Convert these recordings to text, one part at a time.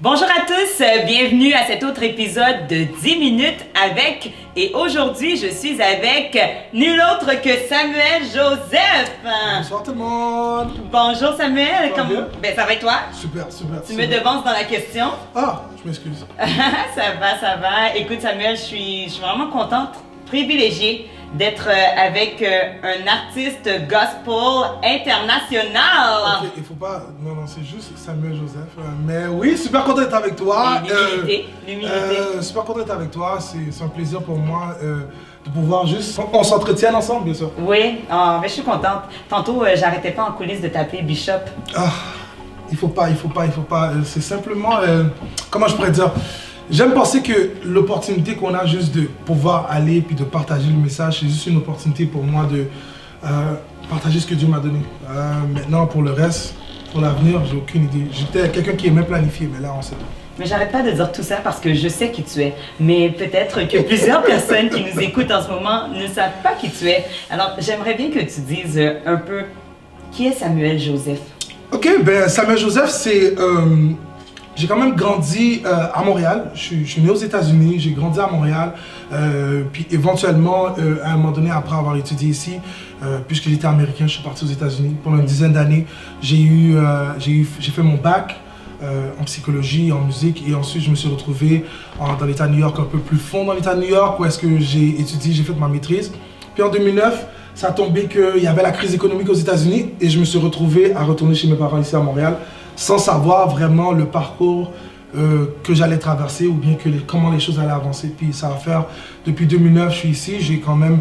Bonjour à tous, bienvenue à cet autre épisode de 10 minutes avec, et aujourd'hui je suis avec nul autre que Samuel Joseph. Bonsoir tout le monde. Bonjour Samuel, Ça va bien? Ben ça va et toi? Super. Tu me devances dans la question? Ah, je m'excuse. Ça va. Écoute Samuel, je suis vraiment contente, privilégiée d'être avec un artiste gospel international. Ok, il faut pas... Non, c'est juste Samuel Joseph. Mais oui, super content d'être avec toi. L'humilité. Super content d'être avec toi. C'est un plaisir pour moi de pouvoir juste... On s'entretienne ensemble, bien sûr. Oui, ben, je suis contente. Tantôt, j'arrêtais pas en coulisses de t'appeler Bishop. Ah, il faut pas. C'est simplement... comment je pourrais dire? J'aime penser que l'opportunité qu'on a juste de pouvoir aller puis de partager le message, c'est juste une opportunité pour moi de partager ce que Dieu m'a donné. Maintenant, pour le reste, pour l'avenir, j'ai aucune idée. J'étais quelqu'un qui aimait planifier, mais là, on sait pas. Mais j'arrête pas de dire tout ça parce que je sais qui tu es. Mais peut-être que plusieurs personnes qui nous écoutent en ce moment ne savent pas qui tu es. Alors, j'aimerais bien que tu dises un peu qui est Samuel Joseph. Ok, ben Samuel Joseph, c'est... j'ai quand même grandi à Montréal. Je suis né aux États-Unis, j'ai grandi à Montréal. Puis éventuellement, à un moment donné, après avoir étudié ici, puisque j'étais américain, je suis parti aux États-Unis. Pendant une dizaine d'années, j'ai fait mon bac en psychologie, en musique. Et ensuite, je me suis retrouvé dans l'État de New York, un peu plus fond dans l'État de New York, où est-ce que j'ai étudié, j'ai fait ma maîtrise. Puis en 2009, ça a tombé qu'il y avait la crise économique aux États-Unis. Et je me suis retrouvé à retourner chez mes parents ici à Montréal, sans savoir vraiment le parcours que j'allais traverser ou bien comment les choses allaient avancer. Puis ça va faire, depuis 2009, je suis ici, j'ai quand même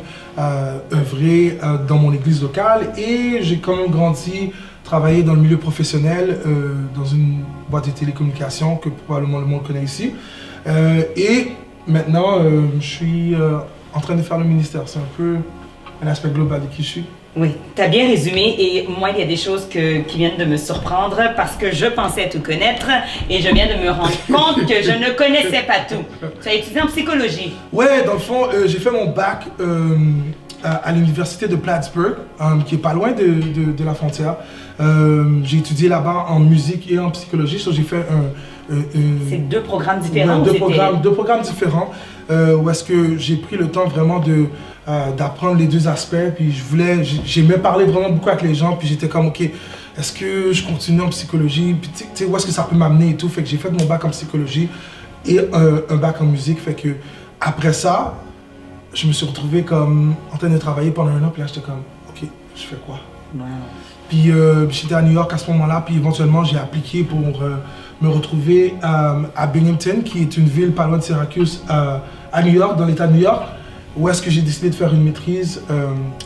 œuvré dans mon église locale et j'ai quand même grandi, travaillé dans le milieu professionnel, dans une boîte de télécommunications que probablement le monde connaît ici. Et maintenant, je suis en train de faire le ministère. C'est un peu un aspect global de qui je suis. Oui, tu as bien résumé et moi, il y a des choses qui viennent de me surprendre parce que je pensais tout connaître et je viens de me rendre compte que je ne connaissais pas tout. Tu as étudié en psychologie. Ouais, dans le fond, j'ai fait mon bac à l'université de Plattsburgh, qui est pas loin de la frontière. J'ai étudié là-bas en musique et en psychologie, so j'ai fait C'est deux programmes différents? Deux programmes différents, où est-ce que j'ai pris le temps vraiment d'apprendre les deux aspects, puis j'aimais parler vraiment beaucoup avec les gens, puis j'étais comme, ok, est-ce que je continue en psychologie, puis tu sais, où est-ce que ça peut m'amener et tout, fait que j'ai fait mon bac en psychologie et un bac en musique, fait que après ça, je me suis retrouvé comme en train de travailler pendant un an, puis là j'étais comme, ok, je fais quoi? Wow. Puis j'étais à New York à ce moment-là, puis éventuellement j'ai appliqué pour me retrouver à Binghamton, qui est une ville pas loin de Syracuse, à New York, dans l'État de New York, où est-ce que j'ai décidé de faire une maîtrise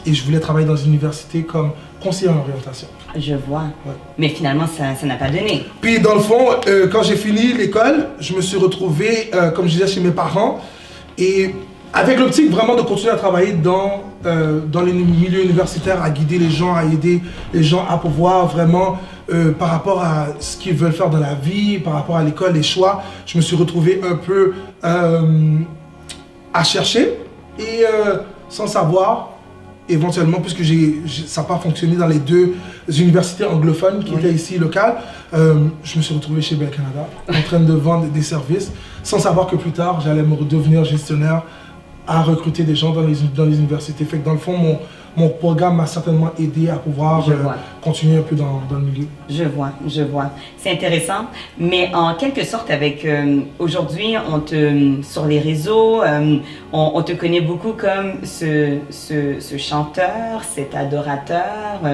et je voulais travailler dans une université comme conseiller en orientation. Je vois. Ouais. Mais finalement, ça n'a pas donné. Puis dans le fond, quand j'ai fini l'école, je me suis retrouvé, comme je disais, chez mes parents, et avec l'optique vraiment de continuer à travailler dans les milieux universitaires, à guider les gens, à aider les gens à pouvoir vraiment, par rapport à ce qu'ils veulent faire dans la vie, par rapport à l'école, les choix, je me suis retrouvé un peu à chercher et sans savoir, éventuellement, puisque ça n'a pas fonctionné dans les deux universités anglophones qui étaient ici locales, je me suis retrouvé chez Bell Canada en train de vendre des services, sans savoir que plus tard, j'allais me devenir gestionnaire à recruter des gens dans les universités. Fait que dans le fond, mon programme m'a certainement aidé à pouvoir continuer un peu dans le milieu. Je vois. C'est intéressant, mais en quelque sorte, avec aujourd'hui, sur les réseaux, on te connaît beaucoup comme ce chanteur, cet adorateur,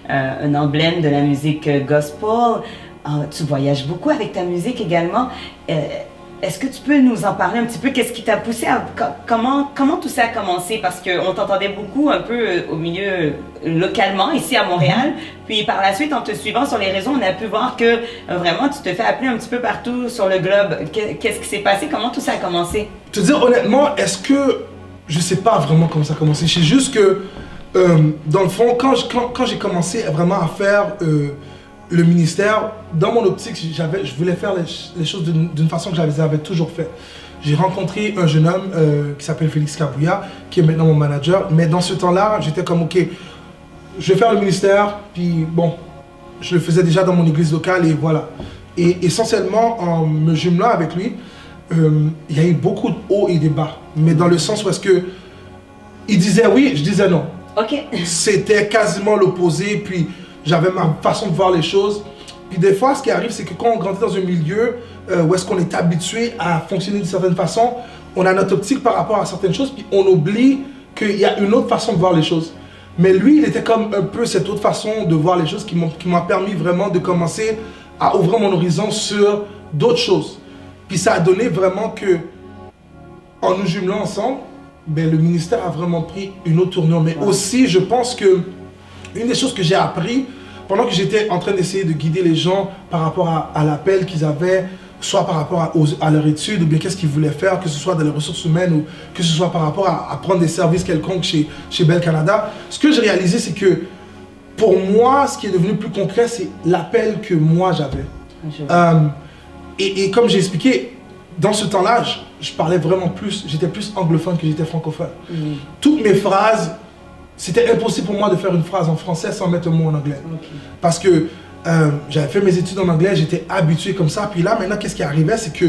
un emblème de la musique gospel. Tu voyages beaucoup avec ta musique également. Est-ce que tu peux nous en parler un petit peu? Qu'est-ce qui t'a poussé à... Comment tout ça a commencé? Parce qu'on t'entendait beaucoup un peu au milieu, localement, ici à Montréal. Puis par la suite, en te suivant sur les réseaux, on a pu voir que vraiment, tu te fais appeler un petit peu partout sur le globe. Qu'est-ce qui s'est passé? Comment tout ça a commencé? Te dire honnêtement, est-ce que... Je sais pas vraiment comment ça a commencé. Je sais juste que, dans le fond, quand j'ai commencé vraiment à faire... le ministère, dans mon optique, je voulais faire les choses d'une façon que j'avais toujours fait. J'ai rencontré un jeune homme qui s'appelle Félix Kabouya, qui est maintenant mon manager. Mais dans ce temps-là, j'étais comme, ok, je vais faire le ministère, puis bon, je le faisais déjà dans mon église locale et voilà. Et essentiellement, en me jumelant avec lui, il y a eu beaucoup de hauts et des bas. Mais dans le sens où est-ce que il disait oui, je disais non. OK. C'était quasiment l'opposé, puis j'avais ma façon de voir les choses. Puis des fois, ce qui arrive, c'est que quand on grandit dans un milieu où est-ce qu'on est habitué à fonctionner d'une certaine façon, on a notre optique par rapport à certaines choses, puis on oublie qu'il y a une autre façon de voir les choses. Mais lui, il était comme un peu cette autre façon de voir les choses qui m'a permis vraiment de commencer à ouvrir mon horizon sur d'autres choses. Puis ça a donné vraiment que, en nous jumelant ensemble, ben, le ministère a vraiment pris une autre tournure. Mais aussi, je pense que une des choses que j'ai appris, pendant que j'étais en train d'essayer de guider les gens par rapport à l'appel qu'ils avaient, soit par rapport à leur étude, ou bien qu'est-ce qu'ils voulaient faire, que ce soit dans les ressources humaines, ou que ce soit par rapport à prendre des services quelconques chez Bell Canada, ce que j'ai réalisé, c'est que pour moi, ce qui est devenu plus concret, c'est l'appel que moi j'avais. Et comme j'ai expliqué, dans ce temps-là, je parlais vraiment plus, j'étais plus anglophone que j'étais francophone. Toutes mes phrases, c'était impossible pour moi de faire une phrase en français sans mettre un mot en anglais. Parce que j'avais fait mes études en anglais, j'étais habitué comme ça. Puis là, maintenant, qu'est-ce qui arrivait, c'est que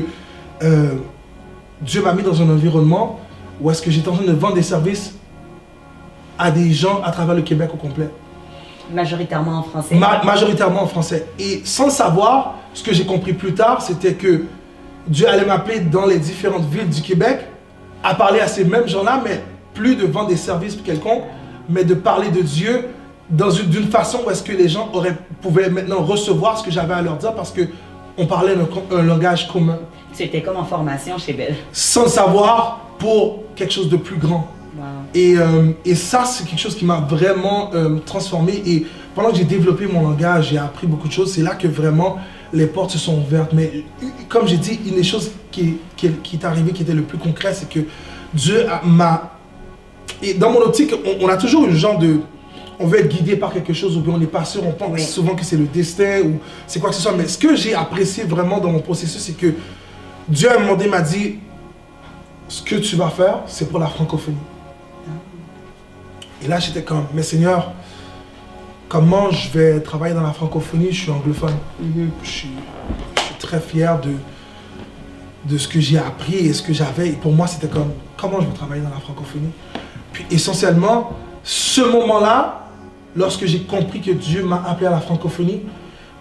Dieu m'a mis dans un environnement où est-ce que j'étais en train de vendre des services à des gens à travers le Québec au complet. Majoritairement en français. Majoritairement en français. Et sans le savoir, ce que j'ai compris plus tard, c'était que Dieu allait m'appeler dans les différentes villes du Québec à parler à ces mêmes gens-là, mais plus de vendre des services quelconques, mais de parler de Dieu d'une façon où est-ce que les gens pouvaient maintenant recevoir ce que j'avais à leur dire parce qu'on parlait un langage commun. C'était comme en formation chez Bell. Sans le savoir, pour quelque chose de plus grand. Et ça, c'est quelque chose qui m'a vraiment transformé. Et pendant que j'ai développé mon langage, j'ai appris beaucoup de choses. C'est là que vraiment les portes se sont ouvertes. Mais comme j'ai dit, une des choses qui est arrivée, qui était le plus concret, c'est que Dieu m'a... Et dans mon optique, on a toujours une genre de... On veut être guidé par quelque chose ou bien on n'est pas sûr, on pense souvent que c'est le destin ou c'est quoi que ce soit. Mais ce que j'ai apprécié vraiment dans mon processus, c'est que Dieu à un moment donné m'a dit, ce que tu vas faire, c'est pour la francophonie. Et là, j'étais comme, mais Seigneur, comment je vais travailler dans la francophonie? Je suis anglophone. Je suis très fier de ce que j'ai appris et ce que j'avais. Et pour moi, c'était comme, comment je vais travailler dans la francophonie? Puis essentiellement, ce moment-là, lorsque j'ai compris que Dieu m'a appelé à la francophonie,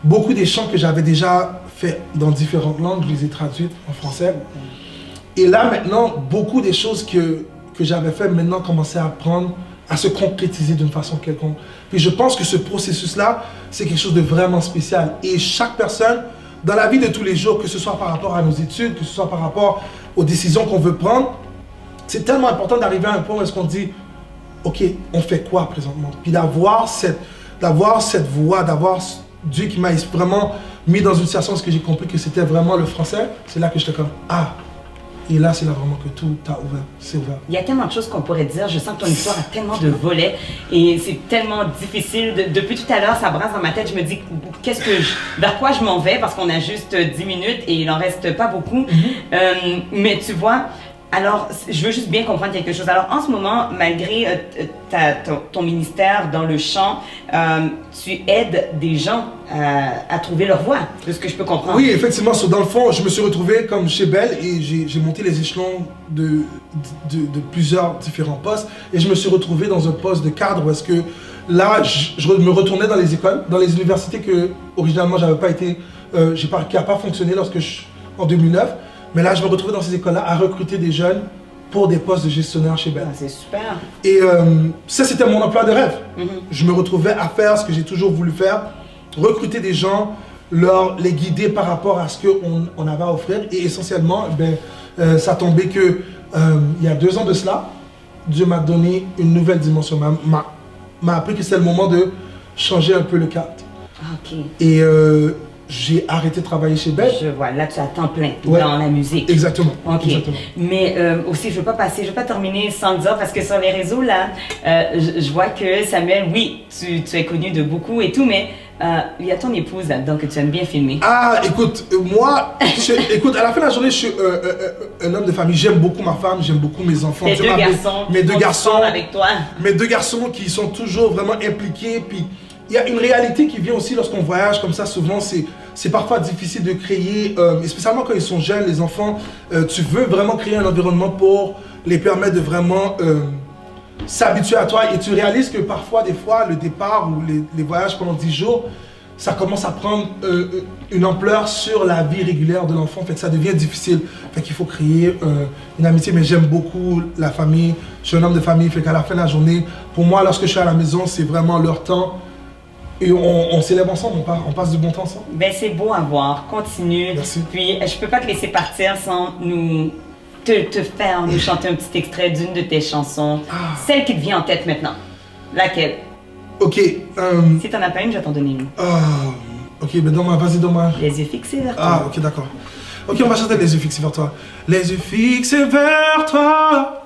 beaucoup des chants que j'avais déjà fait dans différentes langues, je les ai traduites en français. Et là, maintenant, beaucoup des choses que j'avais fait maintenant commençaient à prendre, à se concrétiser d'une façon quelconque. Puis je pense que ce processus-là, c'est quelque chose de vraiment spécial. Et chaque personne, dans la vie de tous les jours, que ce soit par rapport à nos études, que ce soit par rapport aux décisions qu'on veut prendre, c'est tellement important d'arriver à un point où est-ce qu'on dit, OK, on fait quoi présentement? Puis d'avoir cette voix, d'avoir Dieu qui m'a vraiment mis dans une situation où j'ai compris que c'était vraiment le français, c'est là que j'étais comme, ah! Et là, c'est là vraiment que tout a ouvert, c'est ouvert. Il y a tellement de choses qu'on pourrait dire. Je sens que ton histoire a tellement de volets et c'est tellement difficile. Depuis tout à l'heure, ça brasse dans ma tête. Je me dis, vers quoi je m'en vais? Parce qu'on a juste 10 minutes et il n'en reste pas beaucoup. Mais tu vois, alors, je veux juste bien comprendre quelque chose. Alors, en ce moment, malgré ton ministère dans le chant, tu aides des gens à trouver leur voie, de ce que je peux comprendre. Oui, effectivement. Dans le fond, je me suis retrouvé comme chez Bell et j'ai monté les échelons de plusieurs différents postes. Et je me suis retrouvé dans un poste de cadre où est-ce que là, je me retournais dans les écoles, dans les universités que, originalement, j'avais pas été, qui n'a pas fonctionné en 2009. Mais là, je me retrouvais dans ces écoles-là à recruter des jeunes pour des postes de gestionnaire chez Bell. Ah, c'est super. Et ça, c'était mon emploi de rêve. Je me retrouvais à faire ce que j'ai toujours voulu faire, recruter des gens, les guider par rapport à ce qu'on avait à offrir. Et essentiellement, ça tombait que il y a 2 ans de cela, Dieu m'a donné une nouvelle dimension, m'a appris que c'est le moment de changer un peu le cadre. OK. Et j'ai arrêté de travailler chez Bell. Je vois, là tu as temps plein dans la musique. Exactement. OK. Exactement. Mais aussi, je veux pas terminer sans le dire parce que sur les réseaux là, je vois que Samuel, oui, tu es connu de beaucoup et tout, mais il y a ton épouse là-dedans que tu aimes bien filmer. Ah, écoute, moi, écoute, à la fin de la journée, je suis un homme de famille. J'aime beaucoup ma femme, j'aime beaucoup mes enfants. Tes deux garçons. Mes 2 garçons. Avec toi. Mes 2 garçons qui sont toujours vraiment impliqués, puis il y a une réalité qui vient aussi lorsqu'on voyage comme ça. Souvent, c'est parfois difficile de créer, et spécialement quand ils sont jeunes, les enfants. Tu veux vraiment créer un environnement pour les permettre de vraiment s'habituer à toi. Et tu réalises que parfois, des fois, le départ ou les voyages pendant 10 jours, ça commence à prendre une ampleur sur la vie régulière de l'enfant, fait que ça devient difficile. Fait qu'il faut créer une amitié, mais j'aime beaucoup la famille. Je suis un homme de famille, fait qu'à la fin de la journée, pour moi, lorsque je suis à la maison, c'est vraiment leur temps. Et on célèbre ensemble, on passe du bon temps ensemble. Ben c'est beau à voir, continue. Merci. Puis je peux pas te laisser partir sans te faire nous chanter un petit extrait d'une de tes chansons. Celle qui te vient en tête maintenant. Laquelle? Ok. Si t'en as pas une, je vais t'en donner une. Ok, ben vas-y, dommage. Les yeux fixés vers toi. Ah, ok, d'accord. Ok, on va chanter les yeux fixés vers toi. Les yeux fixés vers toi.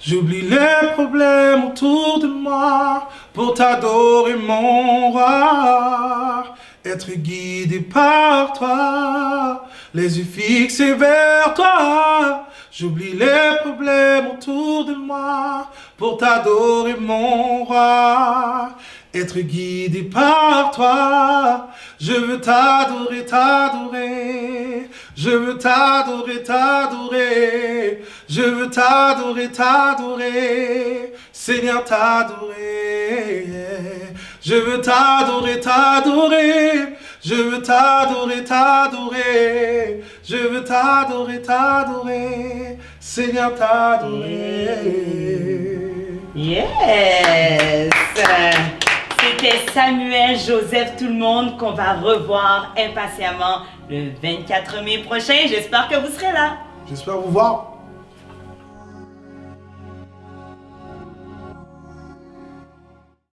J'oublie les problèmes autour de moi pour t'adorer, mon roi. Être guidé par toi. Les yeux fixés vers toi. J'oublie les problèmes autour de moi pour t'adorer, mon roi. Être guidé par toi. Je veux t'adorer, t'adorer. Je veux t'adorer, t'adorer. Je veux t'adorer, t'adorer. Seigneur, t'adorer. Je veux t'adorer, t'adorer. Je veux t'adorer, t'adorer. Je veux t'adorer, t'adorer. Seigneur, t'adorer. Yes! C'était Samuel Joseph tout le monde qu'on va revoir impatiemment le 24 mai prochain. J'espère que vous serez là. J'espère vous voir.